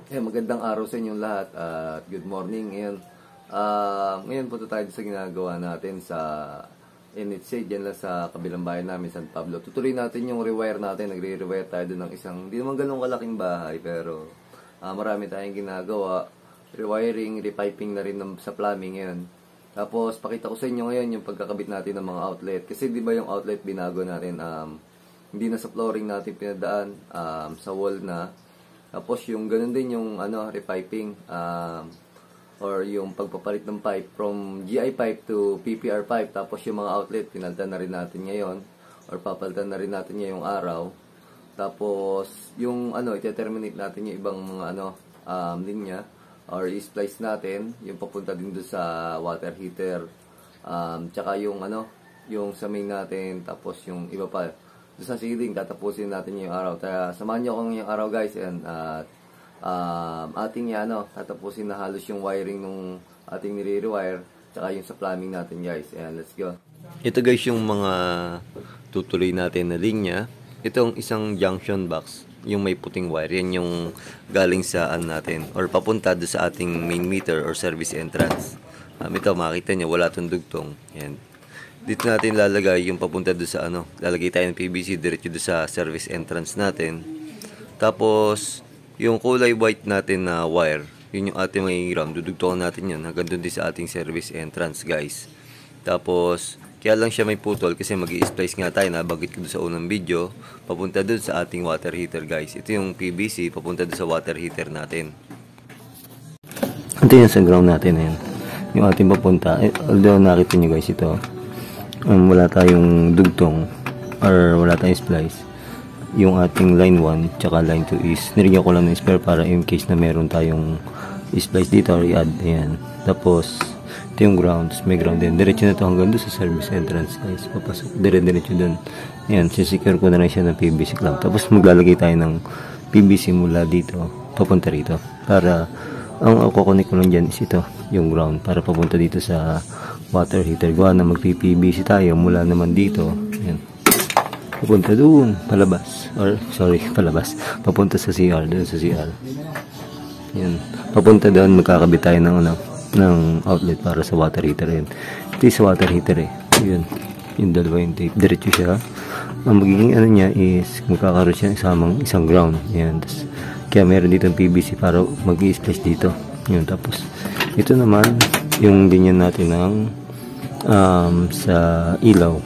Magandang araw sa inyong lahat at good morning. Ngayon punta tayo sa ginagawa natin sa NHC, dyan lang sa kabilang bayan namin, San Pablo. Tutuloy natin yung rewire natin. Nagre-rewire tayo doon ng isang, hindi naman ganun kalaking bahay, pero marami tayong ginagawa. Rewiring, repiping na rin sa plumbing ngayon. Tapos pakita ko sa inyo ngayon yung pagkakabit natin ng mga outlet. Kasi di ba yung outlet binago natin, hindi na sa flooring natin pinadaan, sa wall na. Tapos yung ganun din yung repiping or yung pagpapalit ng pipe from GI pipe to PPR pipe. Tapos yung mga outlet pinalitan na rin natin ngayon or papalitan na rin natin ngayong araw. Tapos yung i-terminate natin yung ibang mga linya or i-splice natin yung papunta din doon sa water heater. Tsaka yung yung sa main natin, tapos yung iba pa doon sa ceiling, tatapusin natin yung araw. Kaya samahan nyo akong yung araw guys, at ating tatapusin na halos yung wiring nung ating nire-rewire, tsaka yung sa plumbing natin guys. Ayan, let's go. Ito guys yung mga tutuloy natin na linya. Itong isang junction box, yung may puting wire, yan yung galing sa natin or papunta doon sa ating main meter or service entrance. Ito makita nyo, wala itong dugtong. Yan. Dito natin lalagay yung papunta doon sa lalagay tayo ng PVC diretso doon sa service entrance natin. Tapos yung kulay white natin na wire, yun yung ating may ground, dudugtungan natin yan hanggang doon din sa ating service entrance guys. Tapos kaya lang siya may putol kasi mag-i-splice nga tayo, nabanggit ko doon sa unang video, papunta doon sa ating water heater guys. Ito yung PVC papunta doon sa water heater natin. Ito yung sa ground natin yan, yung ating papunta. Although nakita nyo guys, ito wala tayong dugtong or wala tayong splice. Yung ating line 1 tsaka line 2 is nirigyan ko lang ng spare para in case na meron tayong splice dito or i-add. Ayan. Tapos ito yung ground, may ground din. Diretso na ito hanggang doon sa service entrance guys. Papasok diretso doon. Ayan, sisecure ko na rin siya ng PVC clamp. Tapos maglalagay tayo ng PVC mula dito papunta rito, para ang kukunik ko lang dyan is ito, yung ground, para papunta dito sa water heater. Gawa na magpi-PVC tayo mula naman dito. Ayan. Papunta doon, palabas. Or, sorry, palabas. Papunta sa CR, doon sa CR. Ayan. Papunta doon, magkakabit tayo ng outlet para sa water heater. Ayan. Ito yung sa water heater eh. Ayan. Yung dalawa yung tape. Diretso siya. Ang magiging niya is, magkakaroon siya isang ground. Ayan. Tas, kaya meron dito ng PVC para mag-i-splice dito. Ayan. Tapos, ito naman, yung ganyan natin ng sa ilaw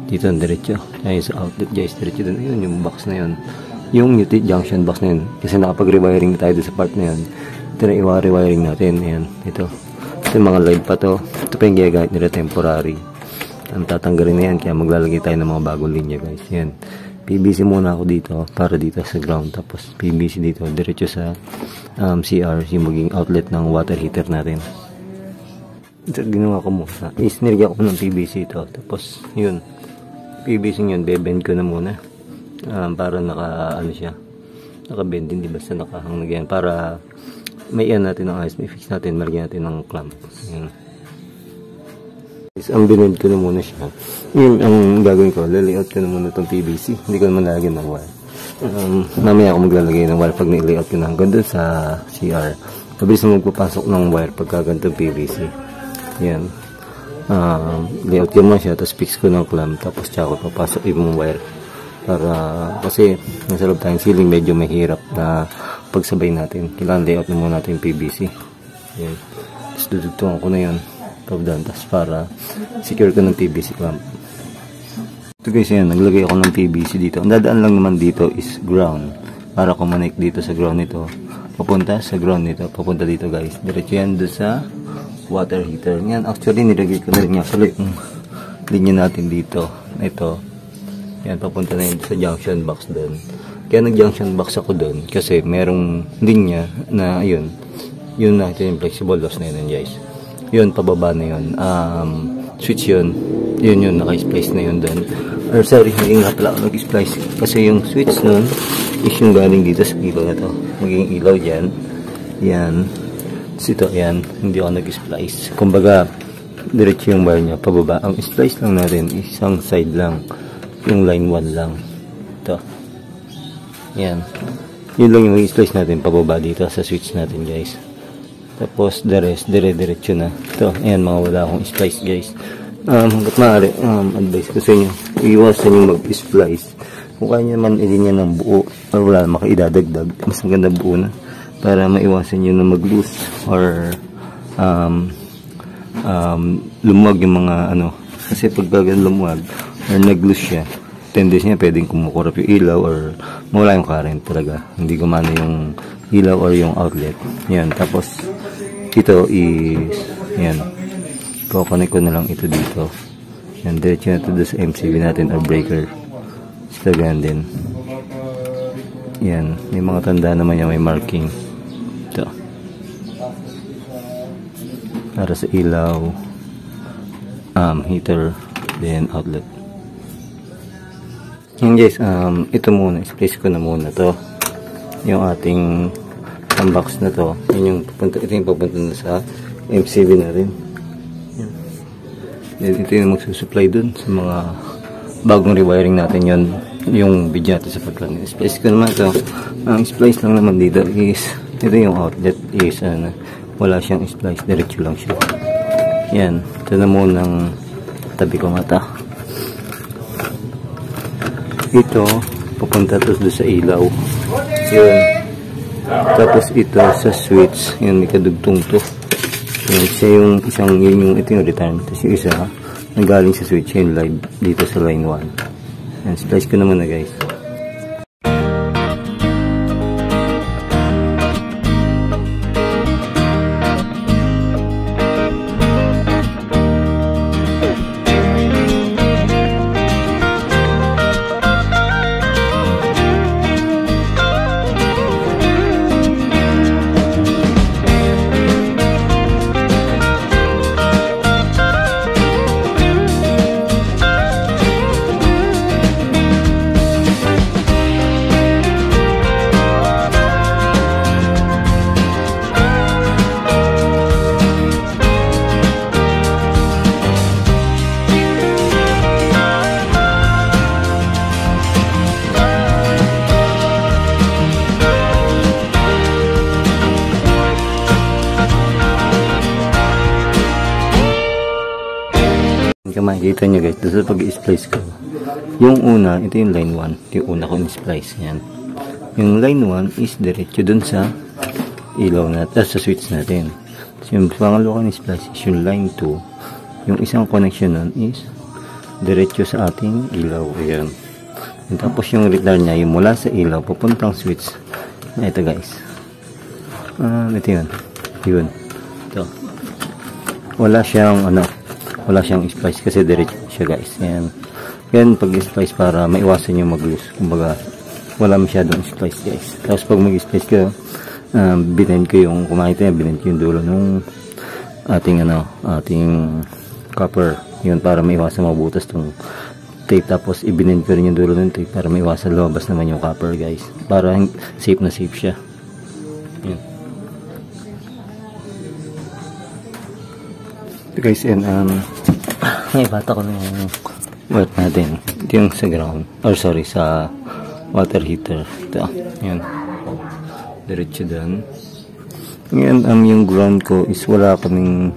dito ang diretso ay sa outlet guys, diretso dun. Ayun yung box na yun, yung junction box na yun, kasi nakapag-rewiring tayo sa part na yun. Ito na i-rewiring natin. Ayan, ito yung mga live pa to. Ito pa yung gagamit nila temporary, ang tatanggalin na yan, kaya maglalagay tayo ng mga bagong linya guys. Ayan, PVC muna ako dito para dito sa ground, tapos PVC dito diretso sa CR, yung maging outlet ng water heater natin. Ito ginawa ko muna is nilagyan ko ng PVC ito, tapos yun PVC yun, bebend ko na muna para siya nakabend, hindi basta nakahang na ganyan, para may natin ng ayos, may fix natin, malagyan natin ng clamp. Yun. Ang binend ko na muna siya. Yun ang gagawin ko, lalayout ko na muna itong PVC, hindi ko naman lalagyan ng wire. Mamaya ako maglalagay ng wire pag nilayout ko na hanggang doon sa CR. Mabilis na magpapasok ng wire pagka ganitong PVC. Yan. Layout ko naman siya, tapos fix ko ng clamp, tapos tsaka papasok yung wire. Kasi nasa loob tayong ceiling, medyo mahirap na pagsabay natin. Kailangan layout na muna natin yung PVC. Yan. Tapos dudugtungan ko na yan. Tapos para secure ko ng PVC clamp. Ito guys, yan. Naglagay ako ng PVC dito. Ang dadaan lang naman dito is ground. Para kumonek dito sa ground nito. Papunta sa ground nito. Papunta dito guys. Diretso yan doon sa water heater. Yan, actually nilagay ko na rin yan pala yung linya natin dito. Ito. Yan, papunta na yun sa junction box doon. Kaya nag-junction box ako doon kasi merong linya na yun natin yung flexible loss na yun guys. Yun, pababa na yun. Switch yun. Yun, naka-splice na yun doon. Or sorry, hindi nga pala ako nag-splice. Kasi yung switch nun is yung galing dito sa ilaw na to. Magiging ilaw dyan. Yan. Ito, yan, hindi ako nag-splice. Kumbaga, diretso yung wire niya, pababa. Ang splice lang natin, isang side lang. Yung line 1 lang. Ito. Yan. Yun lang yung i-splice natin pababa dito sa switch natin guys. Tapos the rest, dire-diretso na. Ito, ayan mga wala akong splice guys. Hanggat maaari, advice ko sa inyo, iwasan yung mag-splice. Kung kaya nyo naman ilin yan ng buo, or wala makaidadagdag, mas maganda buo na. Para maiwasan nyo na mag-loose or lumuwag yung mga ano. Kasi pag lumuwag or nag-loose siya, tendency niya pwedeng kumukurap yung ilaw or mawala yung current talaga. Hindi gumana yung ilaw or yung outlet. Yan, tapos ito is, yan, kukonek ko na lang ito dito. Yan, diretso na ito sa MCB natin or breaker. Ito ganyan din. Yan, may mga tanda naman yan, may marking. Ito. Para sa ilaw, heater, then outlet. Yan guys, ito muna, splice ko na muna to. Yung ating box na to, yun yung papunta, ito yung papunta na sa MCB natin. Yan. Then ito yung magsusupply dun sa mga bagong rewiring natin yun, yung video natin sa paglan. Splice ko naman to. Ang splice lang naman dito is, ito yung outlet is, wala siyang splice, diretso lang siya. Yan, ito na munang tabi ko mata. Ito, pupunta to sa ilaw. Yun. Tapos ito sa switch. Yun, may kadugtong to. Yun, isa yung isang, ito yung return. Tapos yung isa, nanggaling sa switch. Yun, live dito sa line 1. Yan, splice ko naman na guys. Makikita nyo guys, doon sa pag-i-splice ko, yung una, ito yung line 1, yung una ko in-splice, yan. Yung line 1 is diretso dun sa ilaw natin, sa switch natin. So yung pangalo ko in-splice is yung line 2, yung isang connection nun is diretso sa ating ilaw, yan. And tapos yung return niya, yung mula sa ilaw, papuntang switch, na ito guys. Ito yun, ito. Wala siyang, wala siyang splice kasi diretso siya guys. Yan pag splice para maiwasan yung mag-loose. Kumbaga wala masyadong splice guys. Tapos pag mag-splice ko, binend ko yung, kumakita niya, binend ko yung dulo nung ating ating copper. Yun para maiwasan mabutas tong tape. Tapos ibinend ko rin yung dulo ng tape para maiwasan lumabas naman yung copper guys. Para safe na safe siya. Yun. Guys, and may bata ko ng wet natin. Ito yung sa ground, or sorry, sa water heater. Ito, yun. Diretso dun. Ngayon, yung ground ko is wala kaming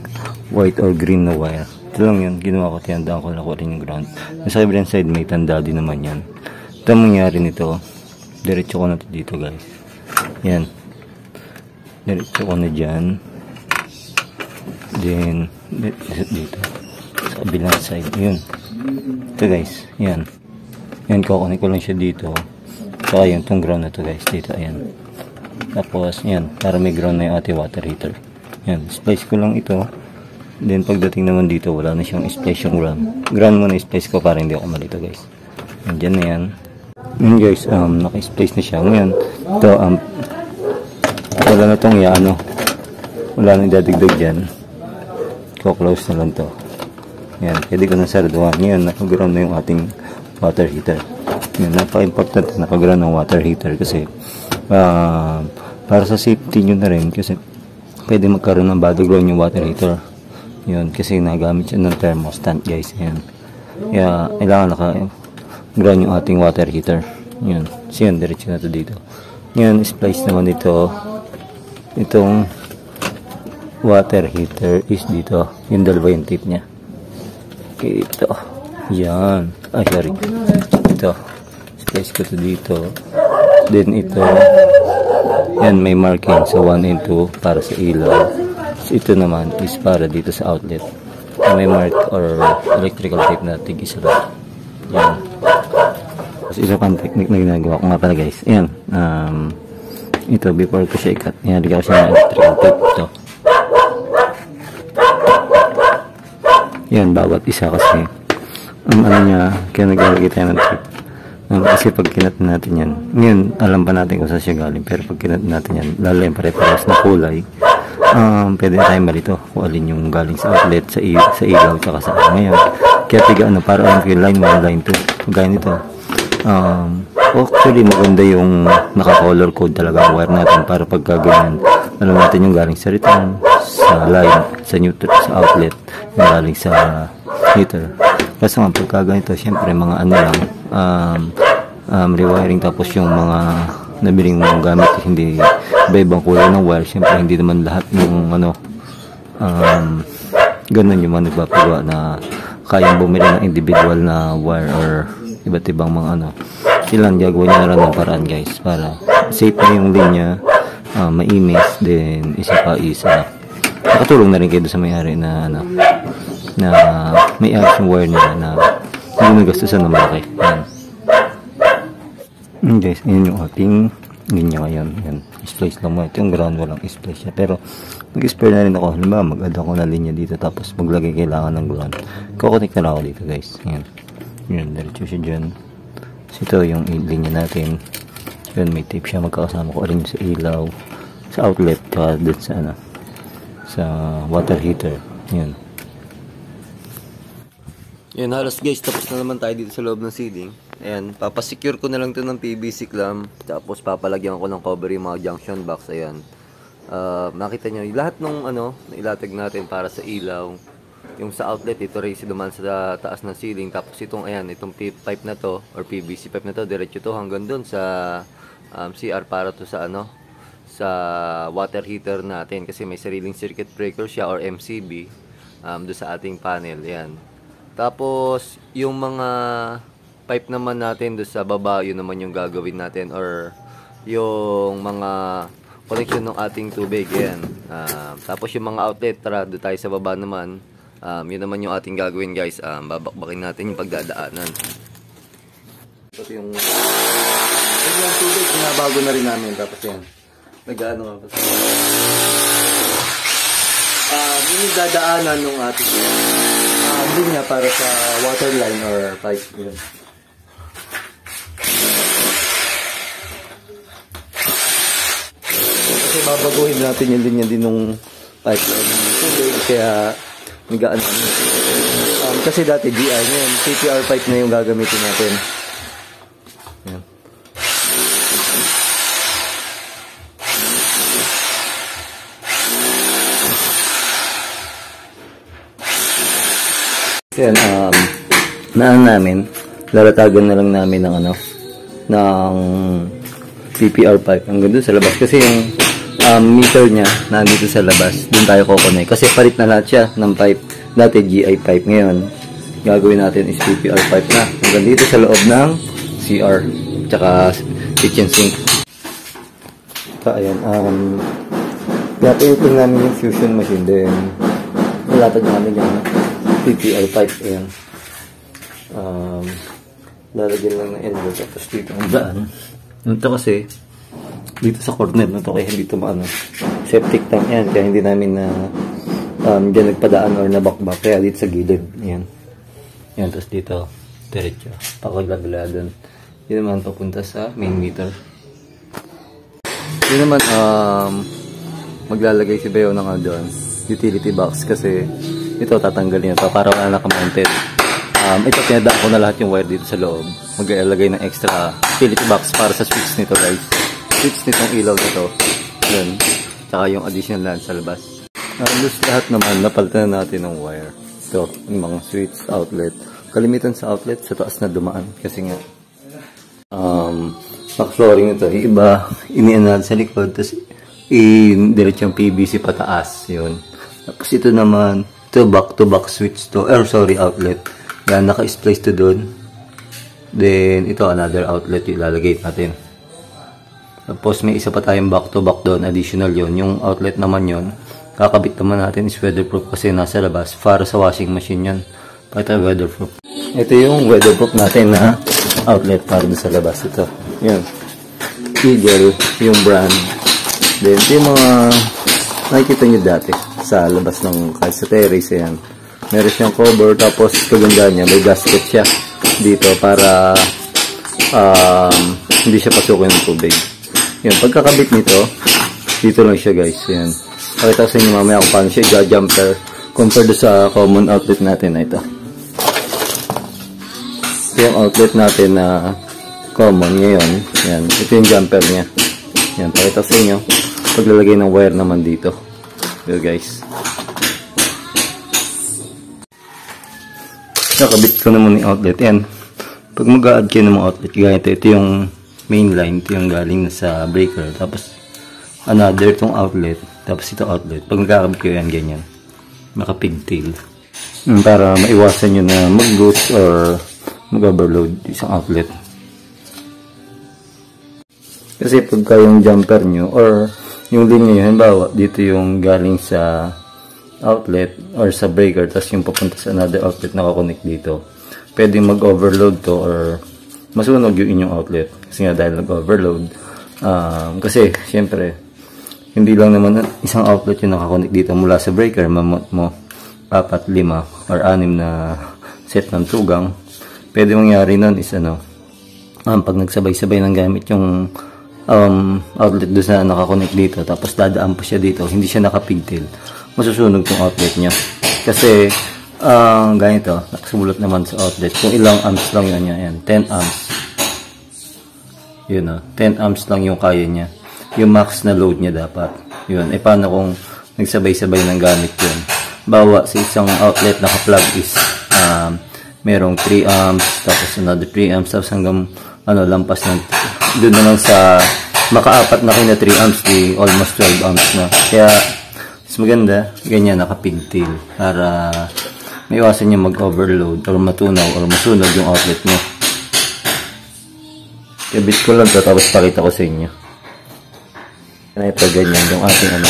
white or green na wire. Ito lang yun, ginawa ko, tiyandaan ko lang ko rin yung ground. Sa kabilang side, may tanda din naman yan. Ito ang mangyari nito, diretso ko na ito dito guys. Yan. Diretso ko na dyan. Then, dito sa kabilang side, yun. Ito guys, yan. Yan, kukunin ko lang siya dito. So, ayun, itong ground na to guys, dito, ayan. Tapos, yan, para may ground na yung ating water heater. Yan, splice ko lang ito. Then, pagdating naman dito, wala na siyang splice yung ground. Ground muna splice ko para hindi ako malito guys. Yan, dyan na yan. Yan guys, naka-splice na siya. Ngayon, ito, wala na itong wala na idadagdag dyan. Close na lang to. Yan, pwede ko na sarduhan. Ngayon, nakaground na yung ating water heater. Yan, napaka-important na nakaground ng water heater kasi para sa safety nyo na rin kasi pwede magkaroon ng bad ground yung water heater. Yun, kasi nagamit siya ng thermostat guys. Yan. Kaya, kailangan naka-ground yung ating water heater. Yun. So, yan, diretso na to dito. Ngayon, splice naman ito. Itong water heater is dito. Yung dalawa yung tip niya. Okay, ito. Yan. Ay, sorry. Ito. Splice ko to dito. Then ito. Yan, may marking sa 1 and 2 para sa ilaw. So, ito naman is para dito sa outlet. May mark or electrical tape na tig-isa lang. Yan. So, isa pang technique na ginagawa ko nga pala guys. Yan. Ito, before ko siya i-cut. Yan, ligyan ko siya ng electrical tape. Ito. Yan, bawat isa kasi. Ano niya, kaya naglalagay tayo ng tape. Kasi pag kinat natin yan, ngayon, alam pa natin kung saan siya galing. Pero pag kinat natin yan, lalo yung pare-paras na kulay, pwede na tayo malito kung alin yung galing sa outlet, sa ilaw, tsaka sa ngayon. Kaya tiga ano, para alam ko yung line 1, line 2. Gaya nito. Actually, maganda yung naka-color code talaga ang wire natin para pagka ganyan, alam natin yung galing sa return, sa line, sa neutral, sa outlet, yung galing sa heater. Kasi nga pagka ganito, syempre mga ano lang, rewiring, tapos yung mga nabiling mong gamit hindi iba-ibang kulay ng wire. Siyempre hindi naman lahat ng ano ganun yung mga nagpapagawa na kayang bumili ng individual na wire or iba't ibang mga ano. Silang gagawin nyo na lang ng paraan guys para safe na yung linya, mainis, then isa pa isa nakatulong na rin kayo sa may-ari na ano, na may ayos yung wire nila na hindi nagastusan na malaki. Yan guys, yun yung ating linya ngayon. Yan, splice lang mo. Ito yung ground, walang splice siya. Pero mag-spare na rin ako. Halimbawa, mag-add ako na linya dito tapos maglagay kailangan ng ground. Kukonek na lang ako dito guys. Yan, yun, diretso siya dyan. So ito yung linya natin. Yun, may tape siya. Magkakasama ko rin sa ilaw, sa outlet, tsaka dun sa ano, sa water heater. Yan. Yan, halos guys, tapos na naman tayo dito sa loob ng ceiling. Ayan, papasecure ko na lang ito ng PVC clamp. Tapos papalagyan ko ng cover yung mga junction box. Ayan. Nakita nyo, lahat ng ano, ilatag natin para sa ilaw. Yung sa outlet, ito rin duman sa taas ng ceiling. Tapos itong, ayan, itong pipe na to, or PVC pipe na to, diretso to hanggang dun sa CR para to sa ano, sa water heater natin. Kasi may sariling circuit breaker siya or MCB doon sa ating panel. Ayan. Tapos, yung mga pipe naman natin doon sa baba, yun naman yung gagawin natin or yung mga connection ng ating tubig. Yan. Tapos yung mga outlet, tara doon tayo sa baba naman. Yun naman yung ating gagawin guys. Babakbakin natin yung pagdadaanan. Tapos yung tubig, pinabago na rin namin. Tapos yan, nag-ano nga pa. Yun yung dadaanan ng ating linya para sa water line or pipe. Yun. Kasi babaguhin natin yung linya din ng pipeline ng tubig. Kaya nagaan namin. Kasi dati DI ngayon, CPR pipe na yung gagamitin natin. Yan. Yan, namin, lalatagan na lang namin ng ano, ng CPR pipe hanggang doon sa labas. Kasi yung meter niya nandito sa labas, doon tayo kukunik. Kasi palit na lahat siya ng pipe. Dati GI pipe, ngayon gagawin natin is CPR pipe na hanggang dito sa loob ng CR tsaka kitchen sink. So, ayan, pinapilitin namin yung fusion machine, then nalatag namin yung CPR pipe. Ayan, lalagyan lang ng elbow tapos dito ang daan. Ito kasi dito sa corner na to, kaya hindi ito maano, septic tank yan, kaya hindi namin na dyan nagpadaan or nabakbak, kaya dito sa gilid. Ayan, yan, tapos dito diretso pakalagla doon. Yun naman papunta sa main meter. Yun naman maglalagay si Bayo ng doon utility box kasi ito tatanggalin ito para wala naka-mounted. Ito pinadaan ko na lahat yung wire dito sa loob. Mag-ilagay ng extra utility box para sa switch nito guys. Switch nitong ilaw nito. Yun. Tsaka yung additional land sa labas. Halos lahat naman napalitan na natin ng wire. Ito, yung mga switch, outlet. Kalimitan sa outlet sa taas na dumaan kasi nga Stock flooring ito. Yung iba, inian natin sa likod, tapos i-diretso yung PVC pataas. Yun. Tapos ito naman, ito back-to-back switch to, outlet. Yan, naka-splice to doon. Then, ito another outlet yung ilalagay natin. Tapos may isa pa tayong back-to-back doon, additional yon. Yung outlet naman yon, kakabit naman natin is weatherproof kasi nasa labas. Para sa washing machine yan. Pakita weatherproof. Ito yung weatherproof natin na outlet para sa labas. Ito. Yan. Eagle, yung brand. Then, ito yung mga nakikita nyo dati sa labas ng kahit sa terrace. Yan. Meron siyang cover, tapos kaganda niya, may gasket siya dito para hindi siya pasukin ng tubig. Yan. Pagkakabit nito, dito lang siya guys. Yan. Pakita ko sa inyo mamaya kung paano siya i-jumper compared sa common outlet natin na ito. Ito yung outlet natin na common ngayon. Yan. Ito yung jumper niya. Yan. Pakita ko sa inyo. Paglalagay ng wire naman dito. Ito guys. Nakabit ko naman yung outlet. Yan. Pag mag-a-add kayo ng mga outlet, ganito. Ito yung main line. Ito yung galing sa breaker. Tapos, another itong outlet. Tapos ito outlet. Pag nagkakabit ko yan, ganyan. Naka-pigtail. Para maiwasan nyo na mag-loose or mag-overload isang outlet. Kasi pagka yung jumper nyo or yung linya nyo, halimbawa, dito yung galing sa outlet or sa breaker, tapos yung papunta sa another outlet nakakonect dito. Pwede mag-overload to or masunog yung inyong outlet. Kasi nga dahil nag-overload. Kasi, syempre, hindi lang naman isang outlet yung nakakonect dito mula sa breaker. Mamot mo 4, 5, or 6 na set ng tugang. Pwede mangyari nun is pag nagsabay-sabay ng gamit yung outlet doon na nakakonect dito, tapos dadaan pa siya dito, hindi siya nakapigtail, masusunog yung outlet niya. Kasi, ganito, nakasumulot naman sa outlet. Kung ilang amps lang yun yan, 10 amps. Yun 10 amps lang yung kaya niya. Yung max na load niya dapat. Yun. Paano kung nagsabay-sabay ng gamit yun? Bawa sa isang outlet naka-plug is merong 3 amps, tapos another 3 amps, tapos hanggang lampas ng doon naman sa maka-apat na kina 3 amps, di almost 12 amps na. Kaya mas maganda, ganyan naka-pigtail para maiwasan niya mag-overload or matunaw or masunog yung outlet niya. Kabit ko lang to, tapos pakita ko sa inyo. Ito ganyan yung ating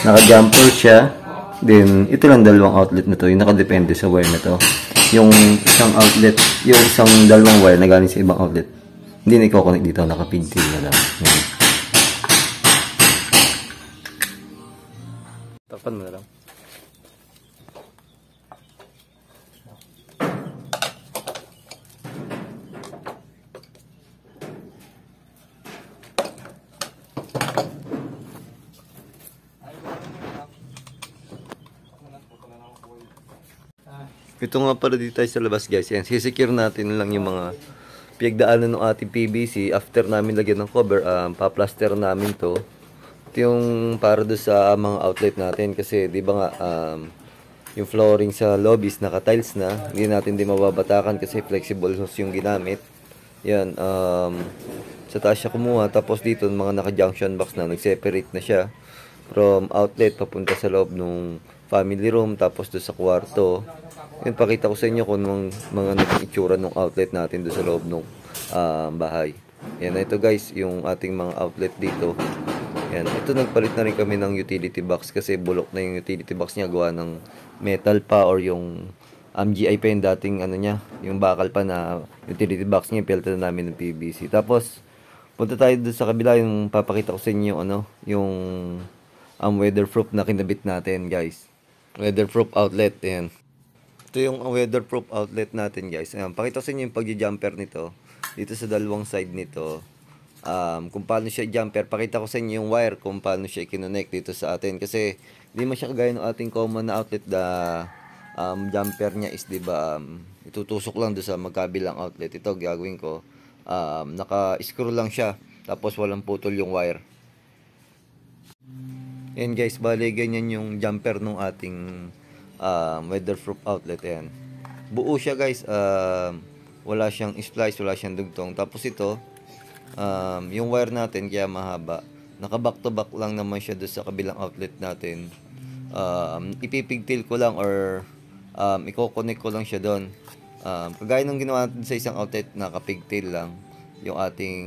naka-jumper siya. Then ito lang dalawang outlet na to, yung nakadepende sa wire na to. Yung isang outlet, yung isang dalawang wire na galing sa ibang outlet, hindi na i-connect dito, naka-pigtail na lang. Tapan mo na lang. Ito nga pala dito tayo sa labas guys. Yan, sisecure natin lang yung mga piyagdaanan ng ating PVC. After namin lagyan ng cover, pa-plaster namin to. Ito yung para doon sa mga outlet natin. Kasi di ba nga, yung flooring sa lobbies naka-tiles na. Hindi natin di mababatakan kasi flexible hose yung ginamit. Yan, sa taas siya kumuha. Tapos dito, mga naka-junction box na, nag-separate na siya from outlet papunta sa loob ng family room. Tapos doon sa kwarto. Yun, pakita ko sa inyo kung mga naging itsura ng outlet natin doon sa loob ng bahay. Yan, ito guys, yung ating mga outlet dito. Yan, ito nagpalit na rin kami ng utility box kasi bulok na yung utility box niya, gawa ng metal pa or yung GI pa yung dating niya, yung bakal pa na utility box niya, pelta na namin ng PVC. Tapos, punta tayo doon sa kabila, yung papakita ko sa inyo yung weatherproof na kinabit natin guys. Weatherproof outlet, yan. Ito yung weatherproof outlet natin guys. Ayan, pakita ko sa inyo yung pag-jumper nito. Dito sa dalawang side nito. Kung paano siya jumper. Pakita ko sa inyo yung wire kung paano siya i-connect dito sa atin. Kasi hindi man siya kagaya ng ating common na outlet na jumper niya is diba itutusok lang doon sa magkabilang outlet. Ito gagawin ko. Naka-screw lang siya. Tapos walang putol yung wire. Yan guys, bali ganyan yung jumper nung ating weatherproof outlet. Yan, buo siya guys, wala siyang splice, wala siyang dugtong. Tapos ito yung wire natin kaya mahaba. Naka-back to back lang naman siya doon sa kabilang outlet natin. Ipipigtil ko lang or i-connect ko lang siya doon. Kagaya nung ginawa natin sa isang outlet, nakapigtail lang yung ating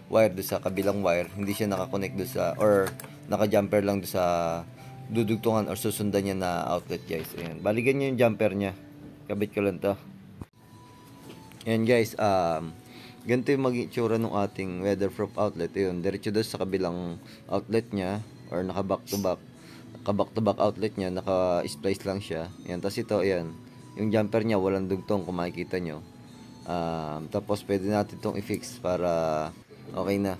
wire doon sa kabilang wire. Hindi siya nakakonect doon sa, or naka-jumper lang doon sa dudugtungan or susundan niya na outlet, guys. Ayan. Balikan niyo yung jumper niya. Kabit ko lang to. Ayan, guys. Ganito yung mag-itsura ng ating weatherproof outlet. Ayun, diretso doon sa kabilang outlet niya or naka-back to back outlet niya, naka-splice lang siya. Ayan, tapos ito, ayan. Yung jumper niya, walang dugtong kung makikita nyo. Tapos, pwede natin itong i-fix para okay na.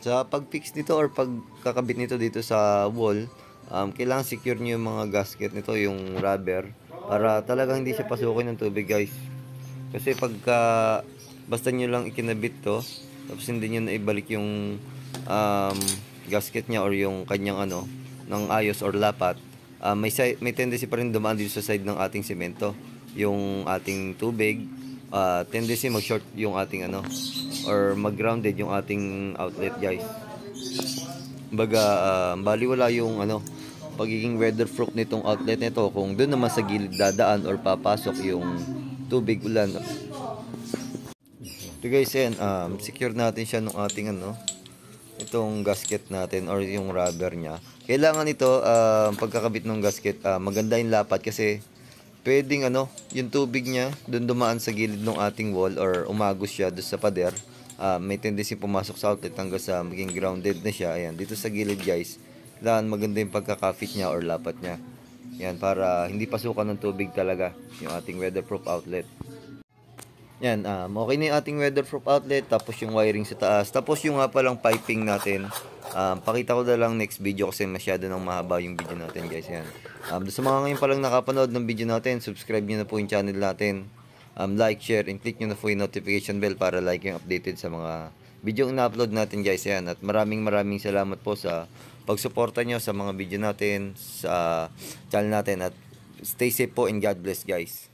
Sa pag-fix nito or pagkakabit nito dito sa wall, kailangan secure nyo yung mga gasket nito, yung rubber, para talagang hindi siya pasukin ng tubig, guys. Kasi pagka basta nyo lang ikinabit to, tapos hindi nyo na ibalik yung gasket niya or yung kanyang ng ayos or lapat, may tendency pa rin dumaan dito sa side ng ating semento yung ating tubig, tendency mag-short yung ating or mag-grounded yung ating outlet, guys. Baga baliwala yung pagiging weatherproof nitong outlet nito kung doon naman sa gilid dadaan or papasok yung tubig, ulan. So guys, yan, secure natin siya nung ating itong gasket natin or yung rubber niya. Kailangan ito, pagkakabit ng gasket, maganda yung lapat kasi pwedeng yung tubig niya doon dumaan sa gilid ng ating wall or umagos siya doon sa pader. May tendency pumasok sa outlet hanggang sa maging grounded na siya. Ayan, dito sa gilid, guys, kailangan maganda yung pagkakafit niya or lapat niya. Yan, para hindi pasukan ng tubig talaga yung ating weatherproof outlet. Yan, okay na yung ating weatherproof outlet, tapos yung wiring sa taas, tapos yung nga palang piping natin. Pakita ko na lang next video kasi masyado nang mahaba yung video natin, guys. Yan. Sa mga ngayon palang nakapanood ng video natin, subscribe nyo na po yung channel natin. Like, share, and click nyo na po yung notification bell para like yung updated sa mga video na upload natin, guys. Yan. At maraming salamat po sa pagsuporta nyo sa mga video natin, sa channel natin. At stay safe po and God bless, guys.